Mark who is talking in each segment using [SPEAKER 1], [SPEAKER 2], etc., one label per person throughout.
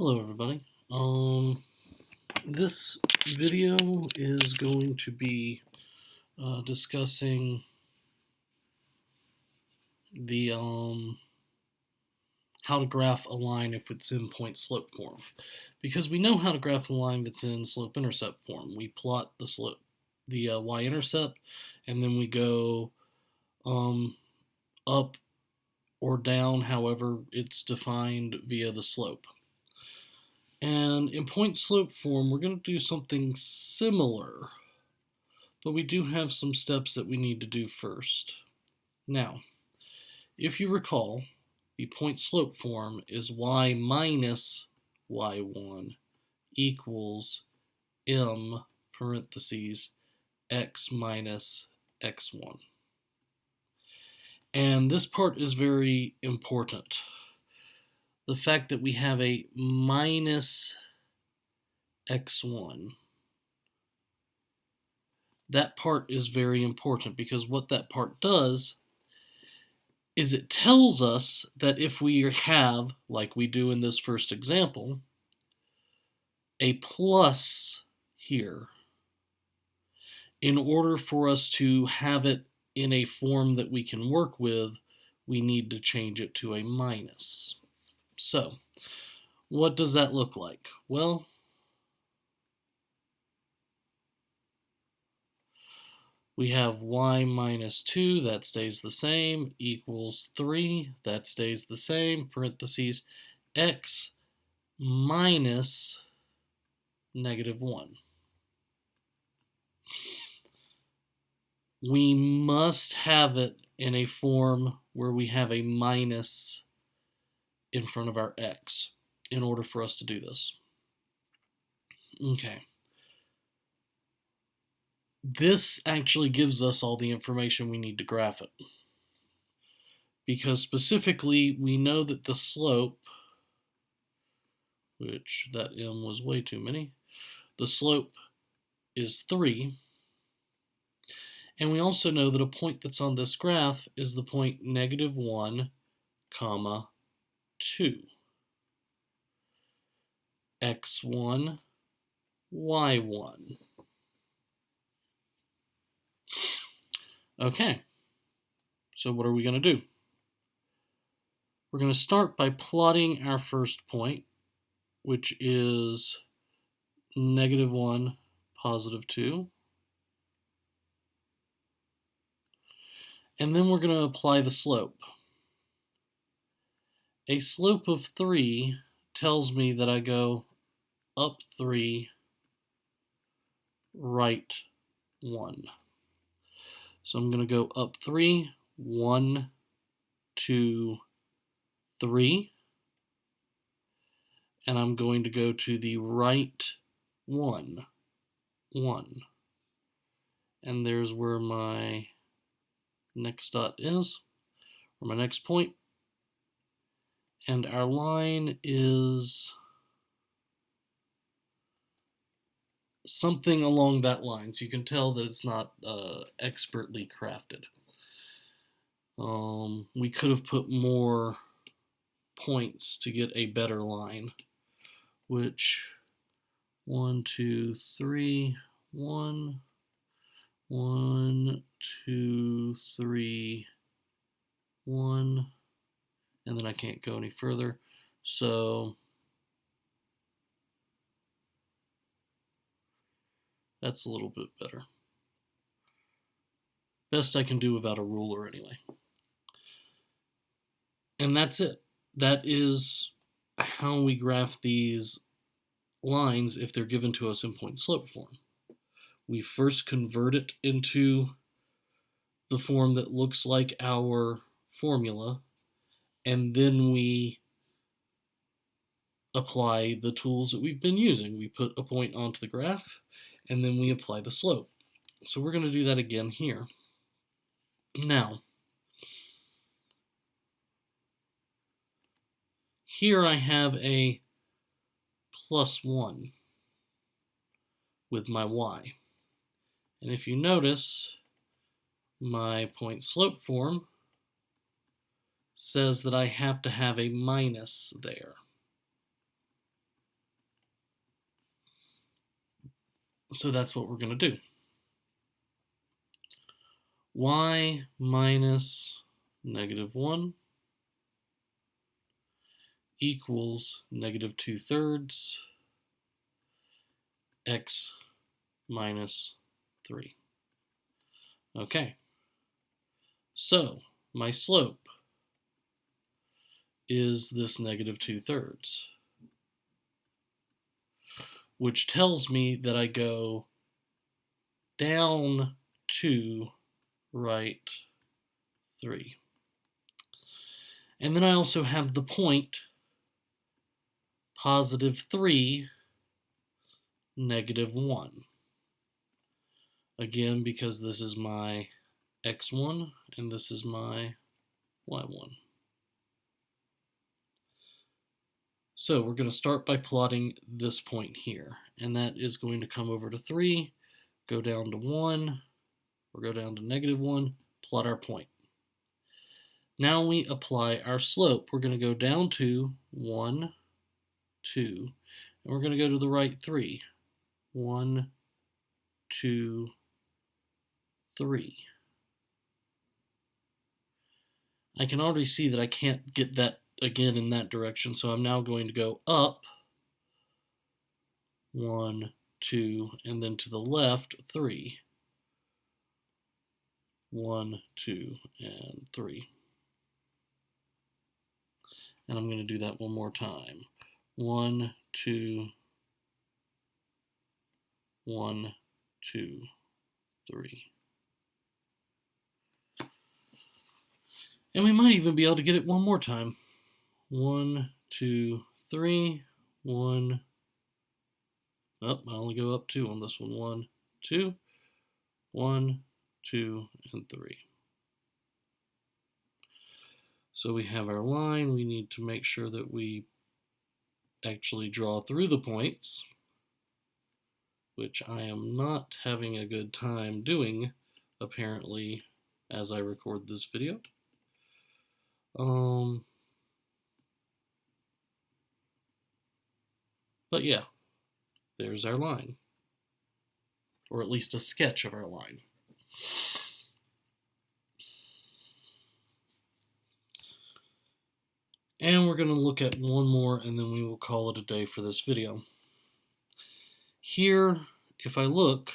[SPEAKER 1] Hello everybody. This video is going to be discussing the how to graph a line if it's in point-slope form. Because we know how to graph a line that's in slope-intercept form. We plot the slope, the y-intercept, and then we go up or down, however it's defined via the slope. And in point-slope form, we're going to do something similar, but we do have some steps that we need to do first. Now, if you recall, the point-slope form is y minus y1 equals m parentheses x minus x1. And this part is very important. The fact that we have a minus x1, that part is very important because what that part does is it tells us that if we have, like we do in this first example, a plus here, in order for us to have it in a form that we can work with, we need to change it to a minus. So, what does that look like? Well, we have y minus 2, that stays the same, equals 3, that stays the same, parentheses, x minus negative 1. We must have it in a form where we have a minus in front of our x in order for us to do this. Okay. This actually gives us all the information we need to graph it. Because specifically, we know that the slope, which that m was way too many, the slope is 3. And we also know that a point that's on this graph is the point negative 1, comma 2. x1, y1. Okay, so what are we going to do? We're going to start by plotting our first point, which is negative 1, positive 2. And then we're going to apply the slope. A slope of 3 tells me that I go up 3, right 1. So I'm going to go up 3, 1, 2, 3. And I'm going to go to the right 1, 1. And there's where my next dot is, or my next point. And our line is something along that line, so you can tell that it's not expertly crafted. We could have put more points to get a better line, which 1, 2, 3, 1, 1, 2, 3, 1, and then I can't go any further, so that's a little bit better. Best I can do without a ruler anyway. And that's it. That is how we graph these lines if they're given to us in point-slope form. We first convert it into the form that looks like our formula, and then we apply the tools that we've been using. We put a point onto the graph, and then we apply the slope. So we're going to do that again here. Now, here I have a plus 1 with my y. And if you notice, my point-slope form says that I have to have a minus there. So that's what we're going to do. Y minus -1 equals -2/3 x minus 3. Okay, so my slope is this -2/3, which tells me that I go down 2, right 3. And then I also have the point +3, -1. Again, because this is my x1 and this is my y1. So we're going to start by plotting this point here, and that is going to come over to 3, go down to 1, or go down to -1, plot our point. Now we apply our slope. We're going to go down to 1, 2, and we're going to go to the right 3. 1, 2, 3. I can already see that I can't get that again in that direction, so I'm now going to go up 1, 2, and then to the left 3. 1, 2, and 3. And I'm going to do that one more time. 1, 2, 1, 2, 3. And we might even be able to get it one more time. 1, 2, 3, 1. Oh, I only go up 2 on this one. 1, 2, 1, 2, and 3. So we have our line. We need to make sure that we actually draw through the points, which I am not having a good time doing, apparently, as I record this video. But yeah, there's our line, or at least a sketch of our line. And we're going to look at one more, and then we will call it a day for this video. Here, if I look,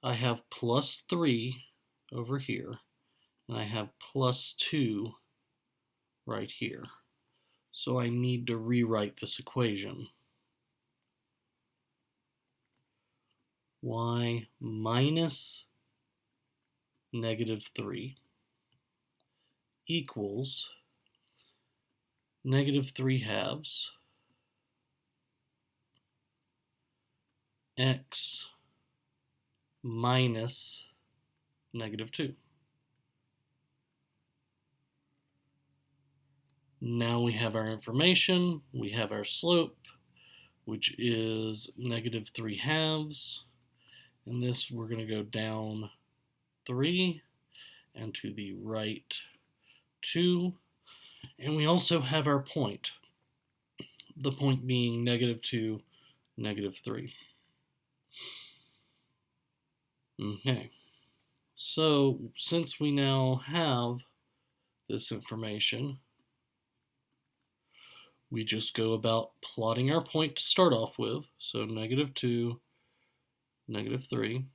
[SPEAKER 1] I have +3 over here, and I have +2 right here. So I need to rewrite this equation. Y minus -3 equals -3/2 x minus -2. Now we have our information. We have our slope, which is -3/2. And this, we're going to go down 3 and to the right 2. And we also have our point, the point being -2, -3. Okay, so since we now have this information, we just go about plotting our point to start off with. So -2, -3.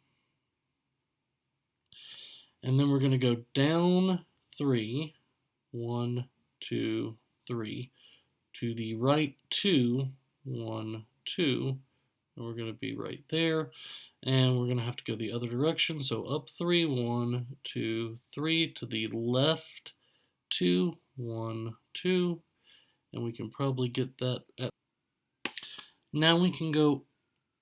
[SPEAKER 1] And then we're going to go down 3, 1, 2, 3, to the right 2, 1, 2, and we're going to be right there. And we're going to have to go the other direction. So up 3, 1, 2, 3, to the left 2, 1, 2, and we can probably get that at. Now we can go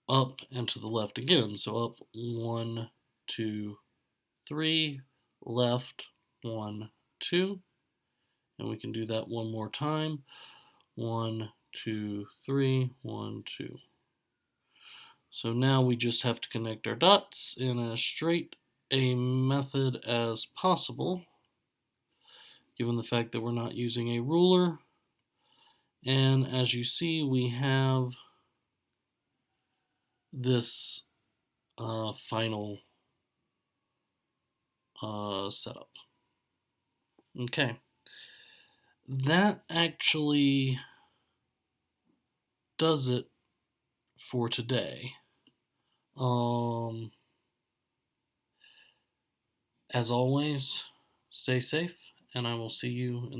[SPEAKER 1] up and to the left again. So up 1, 2, 3, left 1, 2, and we can do that one more time. 1, 2, 3, 1, 2. So now we just have to connect our dots in as straight a method as possible, given the fact that we're not using a ruler. And as you see, we have this final setup. Okay, that actually does it for today. As always, stay safe, and I will see you in